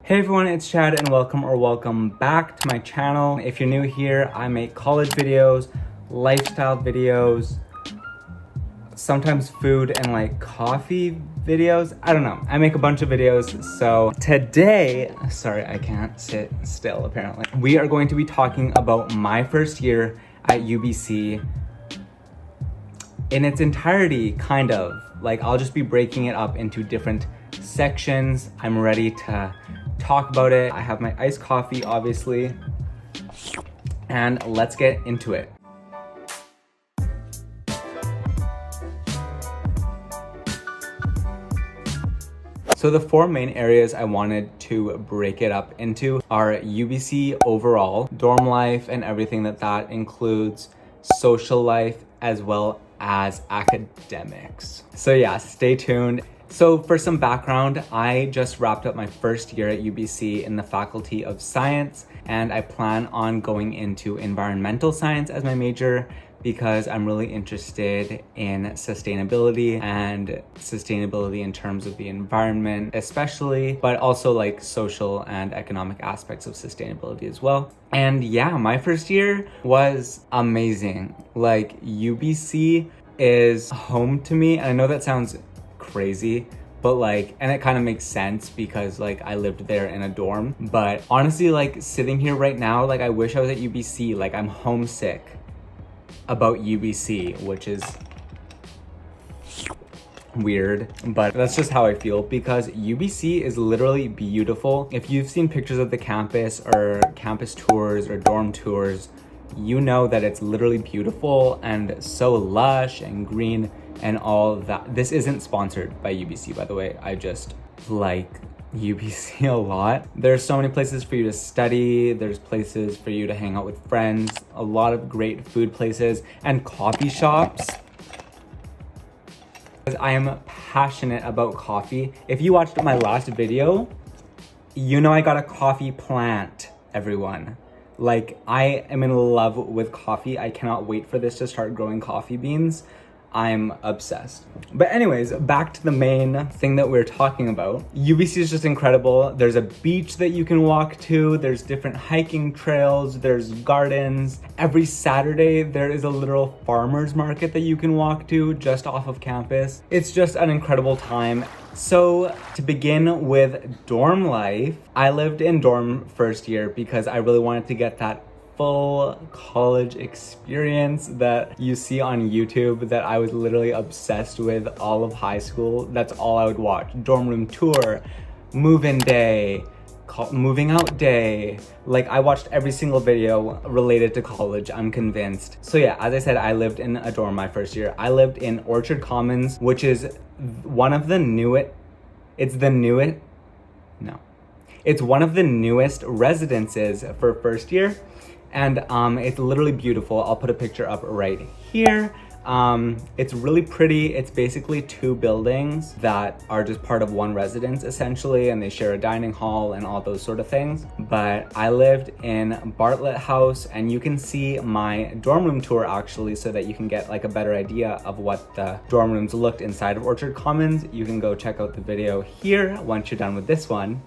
Hey everyone, it's Chad and welcome back to my channel. If you're new here, I make college videos, lifestyle videos, sometimes food and like coffee videos. I don't know. I make a bunch of videos. So today, sorry, I can't sit still apparently. We are going to be talking about my first year at UBC in its entirety, kind of. Like I'll just be breaking it up into different sections. I'm ready to talk about it. I have my iced coffee, obviously, and let's get into it. So the four main areas I wanted to break it up into are UBC overall, dorm life and everything that includes, social life, as well as academics. So yeah, stay tuned. So for some background, I just wrapped up my first year at UBC in the Faculty of Science, and I plan on going into environmental science as my major because I'm really interested in sustainability and sustainability in terms of the environment especially, but also like social and economic aspects of sustainability as well. And yeah, my first year was amazing. Like UBC is home to me, and I know that sounds crazy, but like, and it kind of makes sense because like I lived there in a dorm, but honestly, like sitting here right now, like I wish I was at UBC. Like I'm homesick about UBC, which is weird, but that's just how I feel because UBC is literally beautiful. If you've seen pictures of the campus or campus tours or dorm tours, you know that it's literally beautiful and so lush and green and all that. This isn't sponsored by UBC, by the way. I just like UBC a lot. There's so many places for you to study. There's places for you to hang out with friends, a lot of great food places and coffee shops. I am passionate about coffee. If you watched my last video, you know I got a coffee plant, everyone. Like I am in love with coffee. I cannot wait for this to start growing coffee beans. I'm obsessed. But anyways, back to the main thing that we're talking about. UBC is just incredible. There's a beach that you can walk to. There's different hiking trails. There's gardens. Every Saturday, there is a literal farmer's market that you can walk to just off of campus. It's just an incredible time. So to begin with dorm life, I lived in dorm first year because I really wanted to get that full college experience that you see on YouTube that I was literally obsessed with all of high school. That's all I would watch. Dorm room tour, move-in day, moving out day. Like I watched every single video related to college, I'm convinced. So yeah, as I said, I lived in a dorm my first year. I lived in Orchard Commons, which is one of the it's one of the newest residences for first year. And it's literally beautiful. I'll put a picture up right here. It's really pretty. It's basically two buildings that are just part of one residence essentially, and they share a dining hall and all those sort of things. But I lived in Bartlett House, and you can see my dorm room tour actually, so that you can get like a better idea of what the dorm rooms looked inside of Orchard Commons. You can go check out the video here once you're done with this one.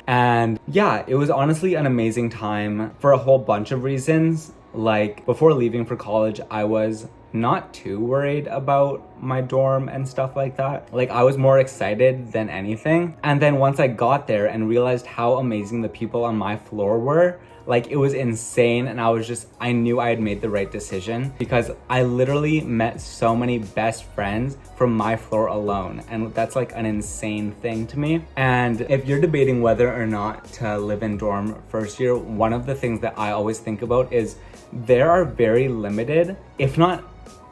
And yeah, it was honestly an amazing time for a whole bunch of reasons. Like before leaving for college, I was not too worried about my dorm and stuff like that. Like I was more excited than anything. And then once I got there and realized how amazing the people on my floor were, like it was insane. And I knew I had made the right decision because I literally met so many best friends from my floor alone. And that's like an insane thing to me. And if you're debating whether or not to live in dorm first year, one of the things that I always think about is there are very limited, if not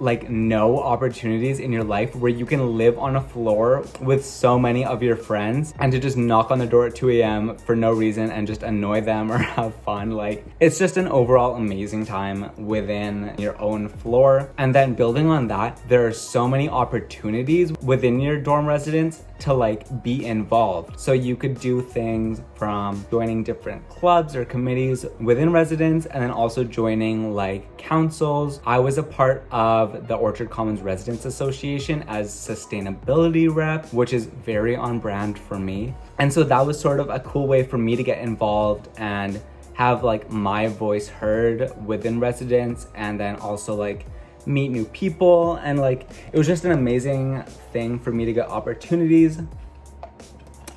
like no opportunities in your life where you can live on a floor with so many of your friends and to just knock on the door at 2 a.m. for no reason and just annoy them or have fun. Like it's just an overall amazing time within your own floor. And then building on that, there are so many opportunities within your dorm residence to like be involved. So you could do things from joining different clubs or committees within residence, and then also joining like councils. I was a part of the Orchard Commons Residents Association as sustainability rep, which is very on brand for me. And so that was sort of a cool way for me to get involved and have like my voice heard within residence, and then also like meet new people. And like it was just an amazing thing for me to get opportunities.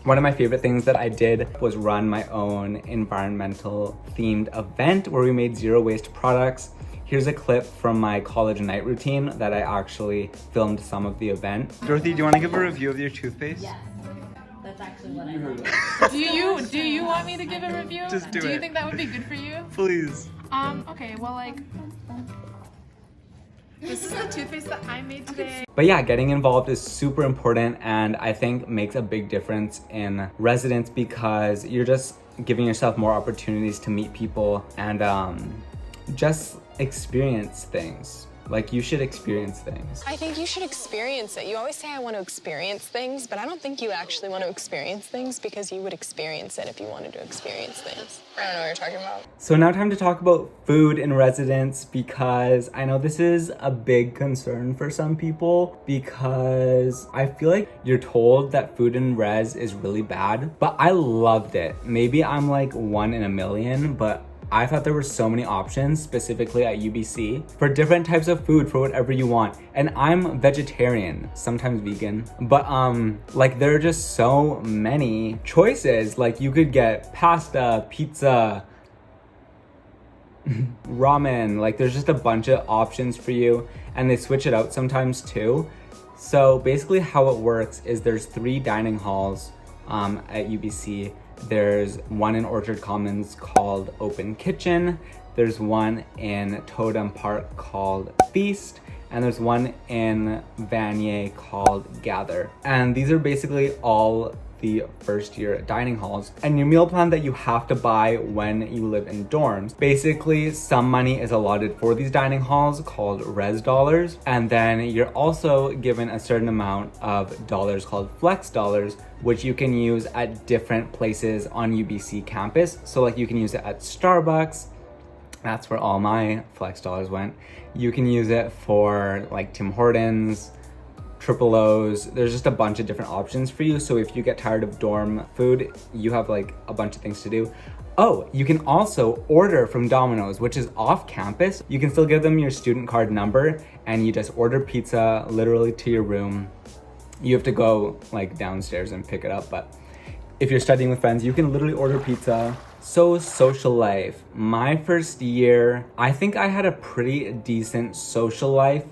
One of my favorite things that I did was run my own environmental themed event where we made zero waste products. Here's a clip from my college night routine that I actually filmed some of the event. Dorothy, do you want to give a review of your toothpaste? Yes. That's actually what I want. Do you want me to give a review? Just do it. Do you think that would be good for you? Please. Okay, well, like, this is the toothpaste that I made today. But yeah, getting involved is super important, and I think makes a big difference in residence because you're just giving yourself more opportunities to meet people and just experience things. Like, you should experience things. I think you should experience it. You always say I want to experience things, but I don't think you actually want to experience things because you would experience it if you wanted to experience things. I don't know what you're talking about. So now time to talk about food in residence, because I know this is a big concern for some people, because I feel like you're told that food in res is really bad, but I loved it. Maybe I'm like one in a million, but I thought there were so many options, specifically at UBC, for different types of food for whatever you want. And I'm vegetarian, sometimes vegan, but like there are just so many choices. Like you could get pasta, pizza, ramen, like there's just a bunch of options for you, and they switch it out sometimes too. So basically how it works is there's 3 dining halls at UBC. There's one in Orchard Commons called Open Kitchen. There's one in Totem Park called Feast. And there's one in Vanier called Gather. And these are basically all the first year dining halls, and your meal plan that you have to buy when you live in dorms. Basically, some money is allotted for these dining halls called res dollars, and then you're also given a certain amount of dollars called flex dollars, which you can use at different places on UBC campus. So like you can use it at Starbucks. That's where all my flex dollars went. You can use it for like Tim Hortons, Triple O's. There's just a bunch of different options for you. So if you get tired of dorm food, you have like a bunch of things to do. Oh, you can also order from Domino's, which is off campus. You can still give them your student card number and you just order pizza literally to your room. You have to go like downstairs and pick it up, but if you're studying with friends, you can literally order pizza. So social life. My first year, I think I had a pretty decent social life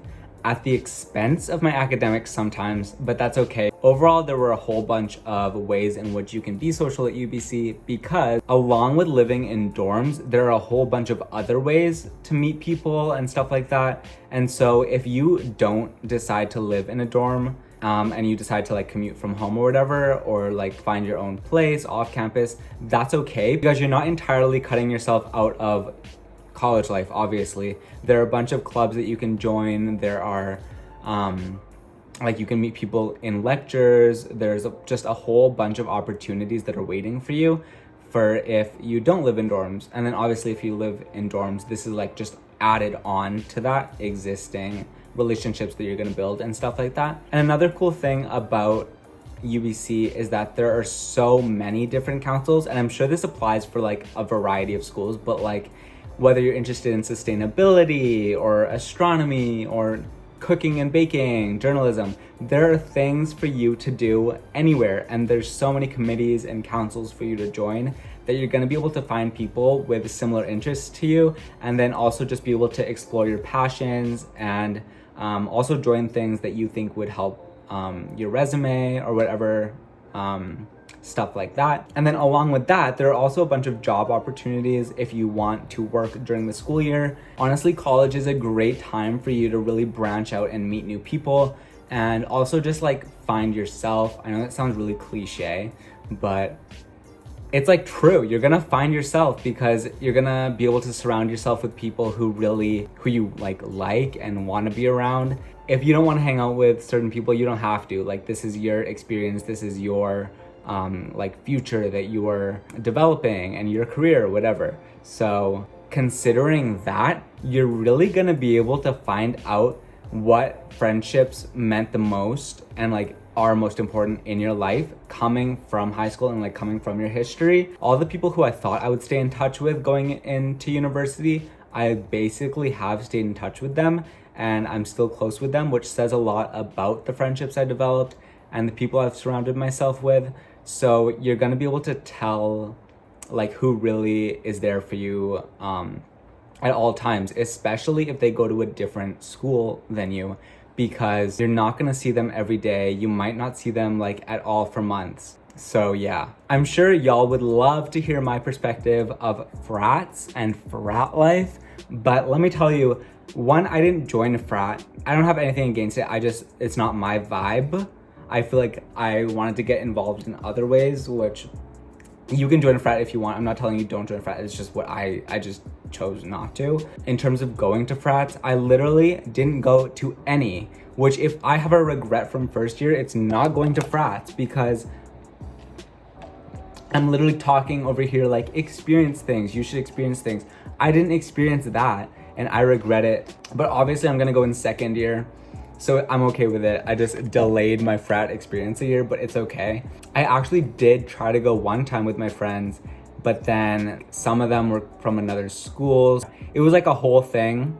at the expense of my academics sometimes, but that's okay. Overall, there were a whole bunch of ways in which you can be social at UBC, because along with living in dorms, there are a whole bunch of other ways to meet people and stuff like that. And so if you don't decide to live in a dorm, and you decide to like commute from home or whatever, or like find your own place off campus, that's okay, because you're not entirely cutting yourself out of college life. Obviously, there are a bunch of clubs that you can join. There are like you can meet people in lectures. There's just a whole bunch of opportunities that are waiting for you for if you don't live in dorms. And then obviously if you live in dorms, this is like just added on to that existing relationships that you're going to build and stuff like that. And another cool thing about UBC is that there are so many different councils, and I'm sure this applies for like a variety of schools, but like whether you're interested in sustainability or astronomy or cooking and baking, journalism, there are things for you to do anywhere. And there's so many committees and councils for you to join that you're going to be able to find people with similar interests to you, and then also just be able to explore your passions and also join things that you think would help your resume or whatever, stuff like that. And then along with that, there are also a bunch of job opportunities if you want to work during the school year. Honestly, college is a great time for you to really branch out and meet new people, and also just like find yourself. I know that sounds really cliche, but it's like true. You're gonna find yourself because you're gonna be able to surround yourself with people who you like and want to be around. if you don't want to hang out with certain people, you don't have to. Like, this is your experience, this is your like future that you are developing and your career, whatever. So considering that, you're really gonna be able to find out what friendships meant the most and like are most important in your life coming from high school and like coming from your history. All the people who I thought I would stay in touch with going into university, I basically have stayed in touch with them and I'm still close with them, which says a lot about the friendships I developed and the people I've surrounded myself with. So you're gonna be able to tell like who really is there for you at all times, especially if they go to a different school than you, because you're not gonna see them every day. You might not see them like at all for months. So yeah, I'm sure y'all would love to hear my perspective of frats and frat life, but let me tell you, one, I didn't join a frat. I don't have anything against it. It's not my vibe. I feel like I wanted to get involved in other ways, which you can join a frat if you want. I'm not telling you don't join a frat. It's just what I just chose not to. In terms of going to frats, I literally didn't go to any, which if I have a regret from first year, it's not going to frats, because I'm literally talking over here like experience things. You should experience things. I didn't experience that and I regret it. But obviously I'm gonna go in second year, so I'm okay with it. I just delayed my frat experience a year, but it's okay. I actually did try to go one time with my friends, but then some of them were from another school. It was like a whole thing.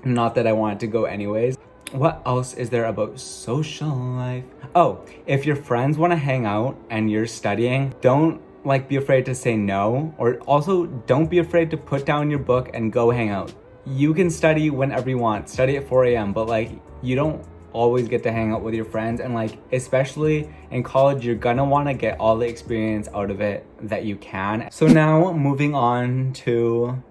Not that I wanted to go anyways. What else is there about social life? Oh, if your friends want to hang out and you're studying, don't like be afraid to say no, or also don't be afraid to put down your book and go hang out. You can study whenever you want, study at 4 a.m., but like you don't always get to hang out with your friends, and like especially in college, you're gonna want to get all the experience out of it that you can. So now moving on to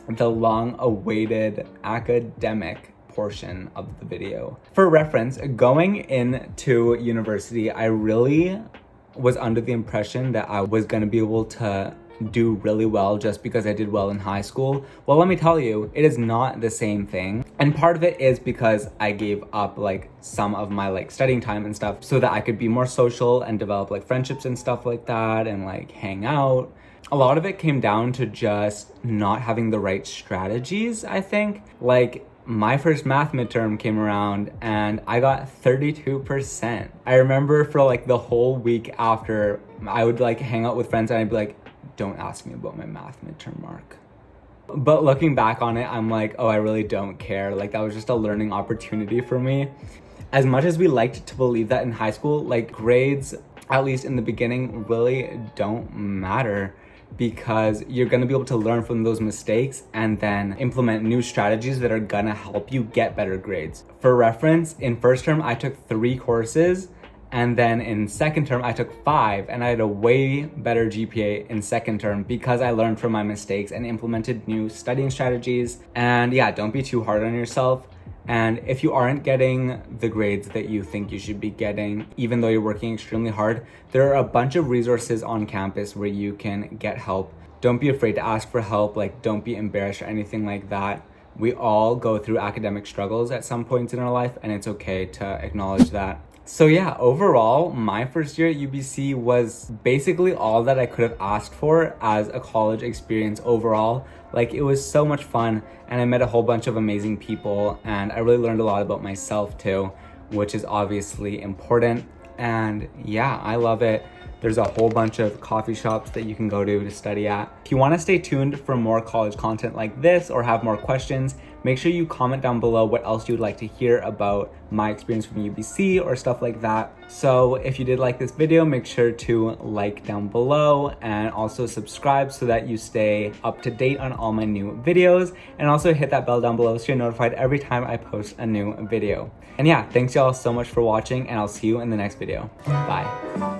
the long-awaited academic portion of the video. For reference, going into university, I really was under the impression that I was gonna be able to do really well just because I did well in high school. Well, let me tell you, it is not the same thing. And part of it is because I gave up like some of my like studying time and stuff so that I could be more social and develop like friendships and stuff like that and like hang out. A lot of it came down to just not having the right strategies, I think. Like my first math midterm came around and I got 32%. I remember for like the whole week after, I would like hang out with friends and I'd be like, don't ask me about my math midterm mark. But looking back on it, I'm like, oh, I really don't care. Like that was just a learning opportunity for me. As much as we liked to believe that in high school, like grades, at least in the beginning, really don't matter, because you're gonna be able to learn from those mistakes and then implement new strategies that are gonna help you get better grades. For reference, in first term, I took 3 courses, and then in second term, I took 5, and I had a way better GPA in second term because I learned from my mistakes and implemented new studying strategies. And yeah, don't be too hard on yourself. And if you aren't getting the grades that you think you should be getting, even though you're working extremely hard, there are a bunch of resources on campus where you can get help. Don't be afraid to ask for help. Like, don't be embarrassed or anything like that. We all go through academic struggles at some points in our life, and it's okay to acknowledge that. So yeah, overall, my first year at UBC was basically all that I could have asked for as a college experience overall. Like, it was so much fun, and I met a whole bunch of amazing people, and I really learned a lot about myself too, which is obviously important. And yeah, I love it. There's a whole bunch of coffee shops that you can go to study at. If you want to stay tuned for more college content like this or have more questions, make sure you comment down below what else you would like to hear about my experience from UBC or stuff like that. So if you did like this video, make sure to like down below and also subscribe so that you stay up to date on all my new videos, and also hit that bell down below so you're notified every time I post a new video. And yeah, thanks y'all so much for watching, and I'll see you in the next video. Bye.